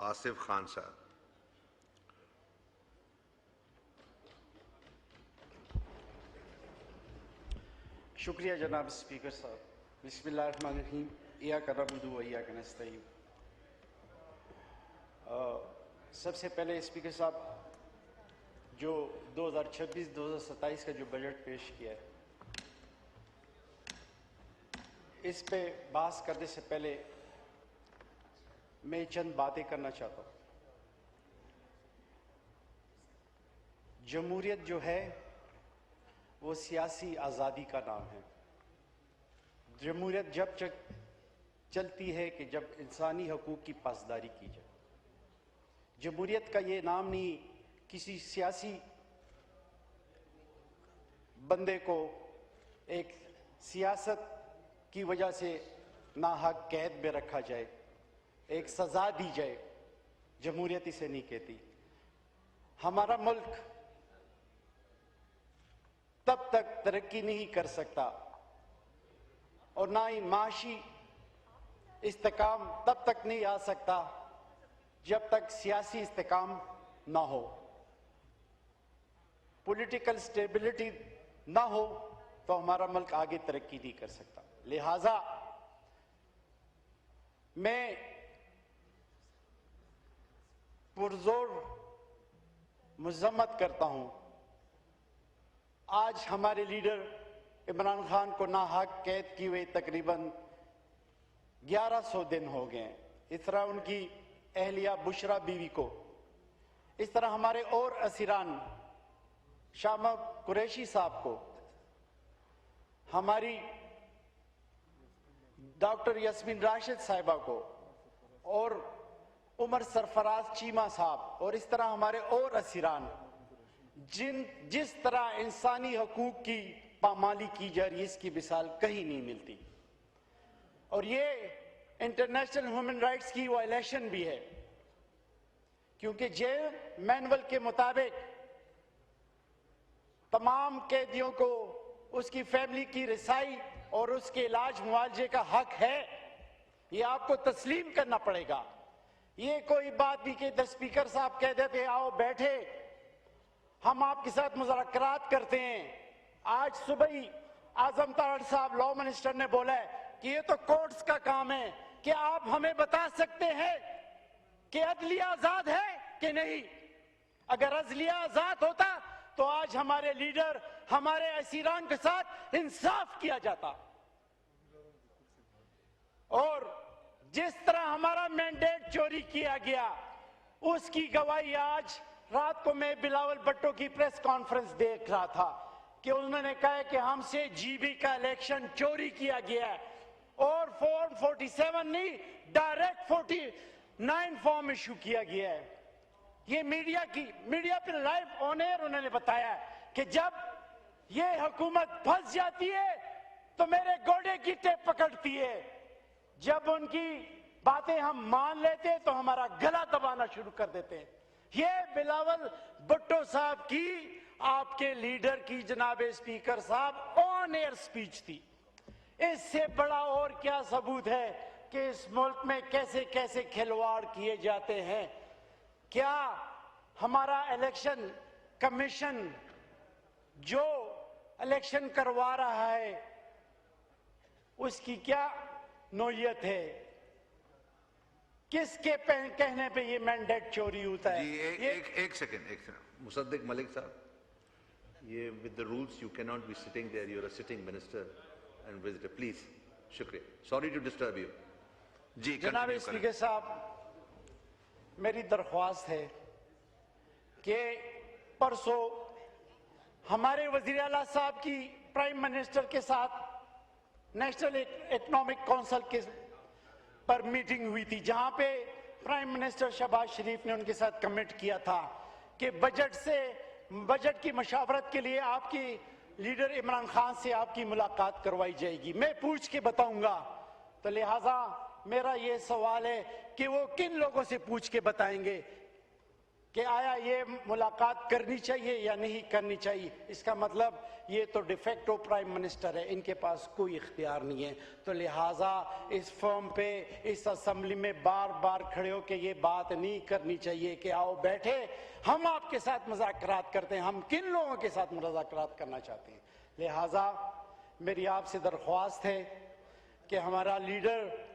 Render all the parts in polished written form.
आसिफ खान साहब। शुक्रिया जनाब स्पीकर साहब। बिस्मिल्लाहिर्रहमानिर्रहीम। इय्याका नअबुदु व इय्याका नस्तईन। सबसे पहले स्पीकर साहब, जो 2026-2027 का जो बजट पेश किया है, इस पे बहस करने से पहले मैं चंद बातें करना चाहता हूँ। जमहूरियत जो है वो सियासी आज़ादी का नाम है। जमहूरियत जब चलती है कि जब इंसानी हकूक़ की पासदारी की जाए। जमहूरियत का ये नाम नहीं किसी सियासी बंदे को एक सियासत की वजह से नाहक कैद में रखा जाए, एक सज़ा दी जाए। जमहूरियत इसे नहीं कहती। हमारा मुल्क तब तक तरक्की नहीं कर सकता और ना ही माशी इस्तेकाम तब तक नहीं आ सकता जब तक सियासी इस्तेकाम ना हो, पॉलिटिकल स्टेबिलिटी ना हो, तो हमारा मुल्क आगे तरक्की नहीं कर सकता। लिहाजा मैं पुरजोर मज़म्मत करता हूं। आज हमारे लीडर इमरान खान को नाहक कैद किए हुए तकरीबन 1100 दिन हो गए। इस तरह उनकी अहलिया बुशरा बीवी को, इस तरह हमारे और असीरान शामा कुरैशी साहब को, हमारी डॉक्टर यास्मीन राशिद साहिबा को और उमर सरफराज चीमा साहब, और इस तरह हमारे और असीरान जिस तरह इंसानी हकूक की पामाली की जा रही है, इसकी मिसाल कहीं नहीं मिलती। और ये इंटरनेशनल ह्यूमन राइट्स की वायलेशन भी है, क्योंकि जेल मैनुअल के मुताबिक तमाम कैदियों को उसकी फैमिली की रिसाई और उसके इलाज मुआवजे का हक है। ये आपको तस्लीम करना पड़ेगा। ये कोई बात नहीं कि द स्पीकर साहब कह देते आओ बैठे, हम आपके साथ मुज़ाकरात करते हैं। आज सुबह ही आजम तारड़ साहब लॉ मिनिस्टर ने बोला है कि ये तो कोर्ट्स का काम है कि आप हमें बता सकते हैं कि अदलिया आजाद है कि नहीं। अगर अदलिया आजाद होता तो आज हमारे लीडर, हमारे असीरान के साथ इंसाफ किया जाता। और जिस तरह हमारा मैंडेट चोरी किया गया, उसकी गवाही आज रात को मैं बिलावल भुट्टो की प्रेस कॉन्फ्रेंस देख रहा था कि उन्होंने कहा कि हमसे जीबी का इलेक्शन चोरी किया गया है और फॉर्म 47 नहीं, डायरेक्ट 49 फॉर्म इशू किया गया है। ये मीडिया पे लाइव ऑन एयर उन्होंने बताया कि जब ये हुकूमत फंस जाती है तो मेरे गोडे की टेप पकड़ती है। जब उनकी बातें हम मान लेते हैं तो हमारा गला दबाना शुरू कर देते हैं। ये बिलावल भुट्टो साहब की, आपके लीडर की, जनाब स्पीकर साहब, ऑन एयर स्पीच थी। इससे बड़ा और क्या सबूत है कि इस मुल्क में कैसे कैसे खिलवाड़ किए जाते हैं। क्या हमारा इलेक्शन कमीशन जो इलेक्शन करवा रहा है उसकी क्या नौयत है? किसके कहने पे ये मैंडेट चोरी होता है? जी एक सेकंड मुसद्दिक मलिक साहब, ये with the rules you can not be sitting there, you are a sitting minister and visitor, please. शुक्रिया, सॉरी टू डिस्टर्ब यू। जी जनाब स्पीकर साहब, मेरी दरख्वास्त है कि परसों हमारे वजीर आला साहब की प्राइम मिनिस्टर के साथ नेशनल इकोनॉमिक काउंसिल के पर मीटिंग हुई थी, जहां पे प्राइम मिनिस्टर शहबाज शरीफ ने उनके साथ कमिट किया था कि बजट की मशावरत के लिए आपकी लीडर इमरान खान से आपकी मुलाकात करवाई जाएगी। मैं पूछ के बताऊंगा। तो लिहाजा मेरा ये सवाल है कि वो किन लोगों से पूछ के बताएंगे कि आया ये मुलाकात करनी चाहिए या नहीं करनी चाहिए। इसका मतलब ये तो डिफेक्टो प्राइम मिनिस्टर है, इनके पास कोई इख्तियार नहीं है। तो लिहाजा इस फॉर्म पे इस असेंबली में बार बार खड़े हो के ये बात नहीं करनी चाहिए कि आओ बैठे हम आपके साथ मुज़ाकरात करते हैं, हम किन लोगों के साथ मुज़ाकरात करना चाहते हैं। लिहाजा मेरी आपसे दरख्वास्त है कि हमारा लीडर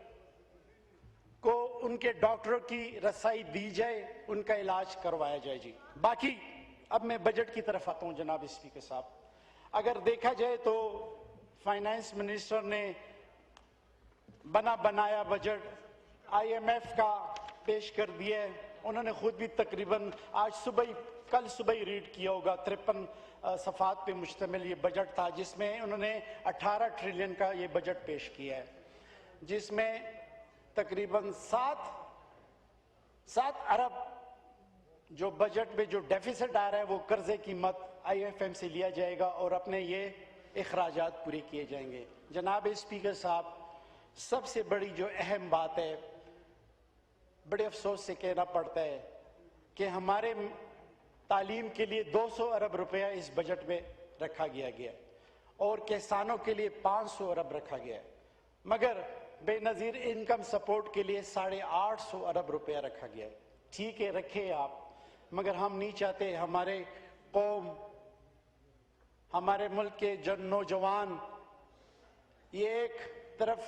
को उनके डॉक्टरों की रसाई दी जाए, उनका इलाज करवाया जाए जी। बाकी अब मैं बजट की तरफ आता हूं जनाब स्पीकर साहब। अगर देखा जाए तो फाइनेंस मिनिस्टर ने बनाया बजट IMF का पेश कर दिया है। उन्होंने खुद भी तकरीबन कल सुबह ही रीड किया होगा। 53 सफ़ात पे मुश्तमिल ये बजट था, जिसमें उन्होंने 18 ट्रिलियन का ये बजट पेश किया है, जिसमें तकरीबन 7 अरब जो बजट में जो डेफिसिट आ रहा है वो कर्जे की मद IFM से लिया जाएगा और अपने ये अखराजात पूरे किए जाएंगे। जनाब स्पीकर साहब, सबसे बड़ी जो अहम बात है, बड़े अफसोस से कहना पड़ता है कि हमारे तालीम के लिए 200 अरब रुपया इस बजट में रखा गया और किसानों के लिए 500 अरब रखा गया है, मगर बेनज़ीर इनकम सपोर्ट के लिए 850 अरब रुपया रखा गया है। ठीक है, रखे आप, मगर हम नहीं चाहते हमारे कौम, हमारे मुल्क के नौजवान ये एक तरफ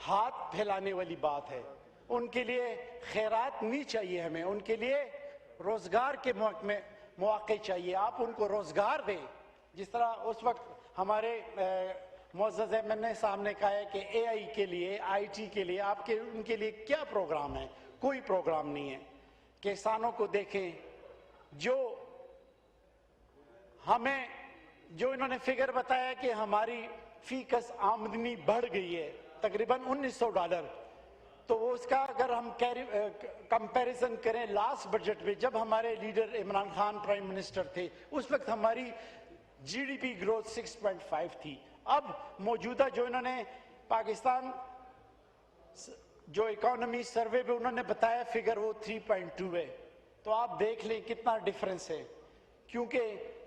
हाथ फैलाने वाली बात है। उनके लिए खैरात नहीं चाहिए, हमें उनके लिए रोजगार के मौके चाहिए। आप उनको रोजगार दें, जिस तरह उस वक्त हमारे मुअज़्ज़ज़ अहमद ने सामने कहा है कि AI के लिए, IT के लिए आपके उनके लिए क्या प्रोग्राम है? कोई प्रोग्राम नहीं है। किसानों को देखें, जो इन्होंने फिगर बताया कि हमारी फीकस आमदनी बढ़ गई है तकरीबन $1900, तो उसका अगर हम कंपैरिजन करें लास्ट बजट में, जब हमारे leader Imran Khan prime minister थे, उस वक्त हमारी GDP ग्रोथ 6.5 थी। अब मौजूदा जो इन्होंने पाकिस्तान जो इकोनॉमी सर्वे पे उन्होंने बताया फिगर, वो 3.2 है। तो आप देख लें कितना डिफरेंस है, क्योंकि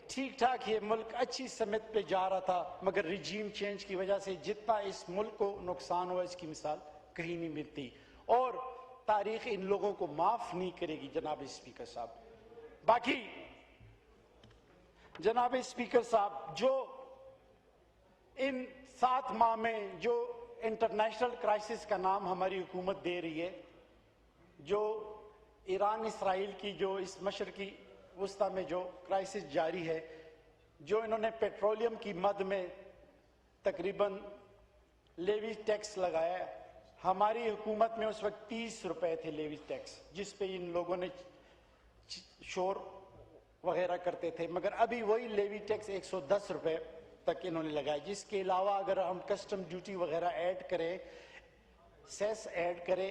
ठीक ठाक ये मुल्क अच्छी समेत पे जा रहा था, मगर रिजीम चेंज की वजह से जितना इस मुल्क को नुकसान हुआ इसकी मिसाल कहीं नहीं मिलती, और तारीख इन लोगों को माफ नहीं करेगी जनाब स्पीकर साहब। बाकी जनाब स्पीकर साहब, जो इन 7 माह में जो इंटरनेशनल क्राइसिस का नाम हमारी हुकूमत दे रही है, जो ईरान इसराइल की जो इस मशरकी वस्ता में जो क्राइसिस जारी है, जो इन्होंने पेट्रोलियम की मद में तकरीबन लेवी टैक्स लगाया। हमारी हुकूमत में उस वक्त 30 रुपए थे लेवी टैक्स, जिस पे इन लोगों ने शोर वगैरह करते थे, मगर अभी वही लेवी टैक्स 110 रुपए तक इन्होंने लगाया। जिसके अलावा अगर हम कस्टम ड्यूटी वगैरह ऐड करें, सेस ऐड करें,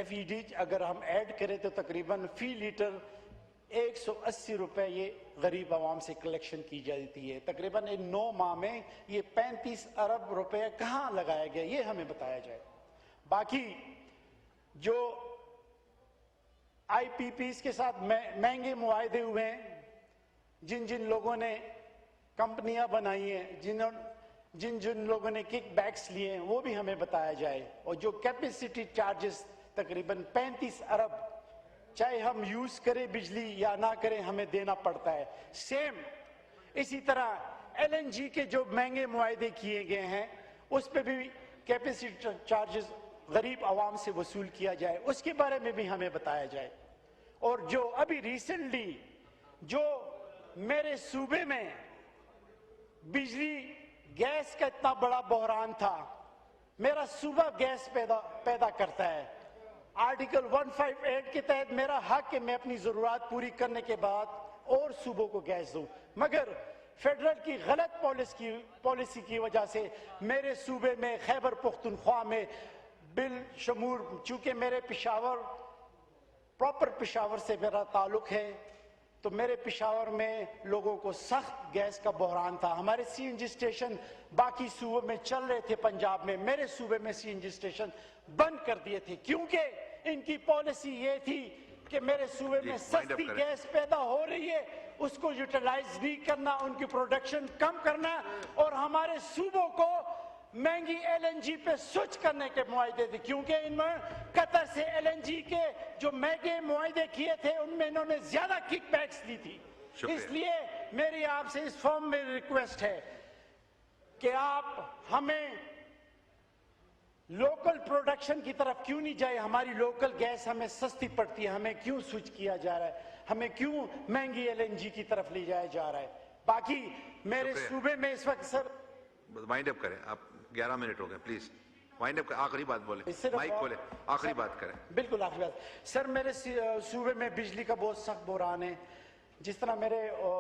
FED अगर हम ऐड करें, तो तकरीबन फी लीटर 180 रुपए ये गरीब आवाम से कलेक्शन की जाती है। तकरीबन इन 9 माह में ये 35 अरब रुपए कहाँ लगाया गया, ये हमें बताया जाए। बाकी जो IPPs के साथ महंगे मुआहदे हुए हैं, जिन लोगों ने कंपनियां बनाई हैं, जिन लोगों ने किक बैक्स लिए हैं, वो भी हमें बताया जाए। और जो कैपेसिटी चार्जेस तकरीबन 35 अरब, चाहे हम यूज करें बिजली या ना करें, हमें देना पड़ता है। सेम इसी तरह LNG के जो महंगे मुआहदे किए गए हैं, उस पर भी कैपेसिटी चार्जेस गरीब आवाम से वसूल किया जाए, उसके बारे में भी हमें बताया जाए। और जो अभी रिसेंटली जो मेरे सूबे में बिजली गैस का इतना बड़ा बहरान था, मेरा सूबा गैस पैदा करता है। आर्टिकल 158 के तहत मेरा हक है, मैं अपनी जरूरत पूरी करने के बाद और सूबों को गैस दूं, मगर फेडरल की गलत पॉलिसी की वजह से मेरे सूबे में खैबर पुख्तनख्वा में बिलशमूर, चूंकि मेरे प्रॉपर पेशावर से मेरा ताल्लुक है, तो मेरे पेशावर में लोगों को सख्त गैस का बहरान था। हमारे CNG स्टेशन बाकी सूबों में चल रहे थे पंजाब में, मेरे सूबे में CNG स्टेशन बंद कर दिए थे, क्योंकि इनकी पॉलिसी ये थी कि मेरे सूबे जी, में wind up सस्ती करें। गैस पैदा हो रही है, उसको यूटिलाइज नहीं करना, उनकी प्रोडक्शन कम करना और हमारे सूबों को महंगी एलएनजी पे स्विच करने के मुआहदे थे, क्योंकि इनमें कतर से एलएनजी के जो महंगे मुआहदे किए थे उनमें इन्होंने ज्यादा किकबैक्स ली थी। शुक्रिया। इसलिए मेरी आपसे इस फॉर्म में रिक्वेस्ट है कि आप हमें लोकल प्रोडक्शन की तरफ क्यों नहीं जाए। हमारी लोकल गैस हमें सस्ती पड़ती है, हमें क्यों स्विच किया जा रहा है, हमें क्यों महंगी एलएनजी की तरफ ले जाया जा रहा है। बाकी मेरे शुक्रिया। सूबे में इस वक्त सर वाइंड अप करें, आप 11 मिनट हो गए, प्लीज वाइंड अप, आखिरी बात बोले, सिर्फ माइक खोले, आखिरी सर, बात करें। बिल्कुल आखिरी बात सर। मेरे सूबे में बिजली का बहुत सख्त बुहरान है। जिस तरह मेरे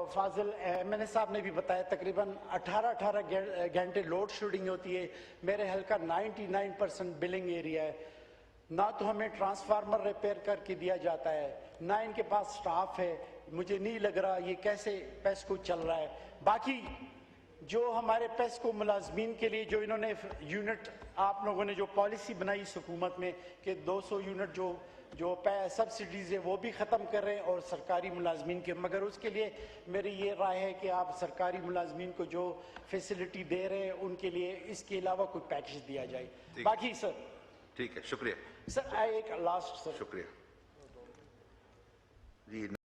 फाजिल एमएनए साहब ने भी बताया, तकरीबन 18 घंटे लोड शेडिंग होती है। मेरे हल्का 99% बिलिंग एरिया है। ना तो हमें ट्रांसफार्मर रिपेयर करके दिया जाता है, ना इनके पास स्टाफ है। मुझे नहीं लग रहा ये कैसे पेस्को चल रहा है। बाकी जो हमारे पेस्को मुलाजमीन के लिए जो इन्होंने यूनिट, आप लोगों ने जो पॉलिसी बनाई इस हुकूमत में कि 200 यूनिट जो सब्सिडीज है वो भी ख़त्म कर रहे हैं और सरकारी मुलाजमीन के, मगर उसके लिए मेरी ये राय है कि आप सरकारी मुलाजमीन को जो फैसिलिटी दे रहे हैं उनके लिए इसके अलावा कोई पैकेज दिया जाए। बाकी सर ठीक है, शुक्रिया सर एक लास्ट सर, शुक्रिया जी।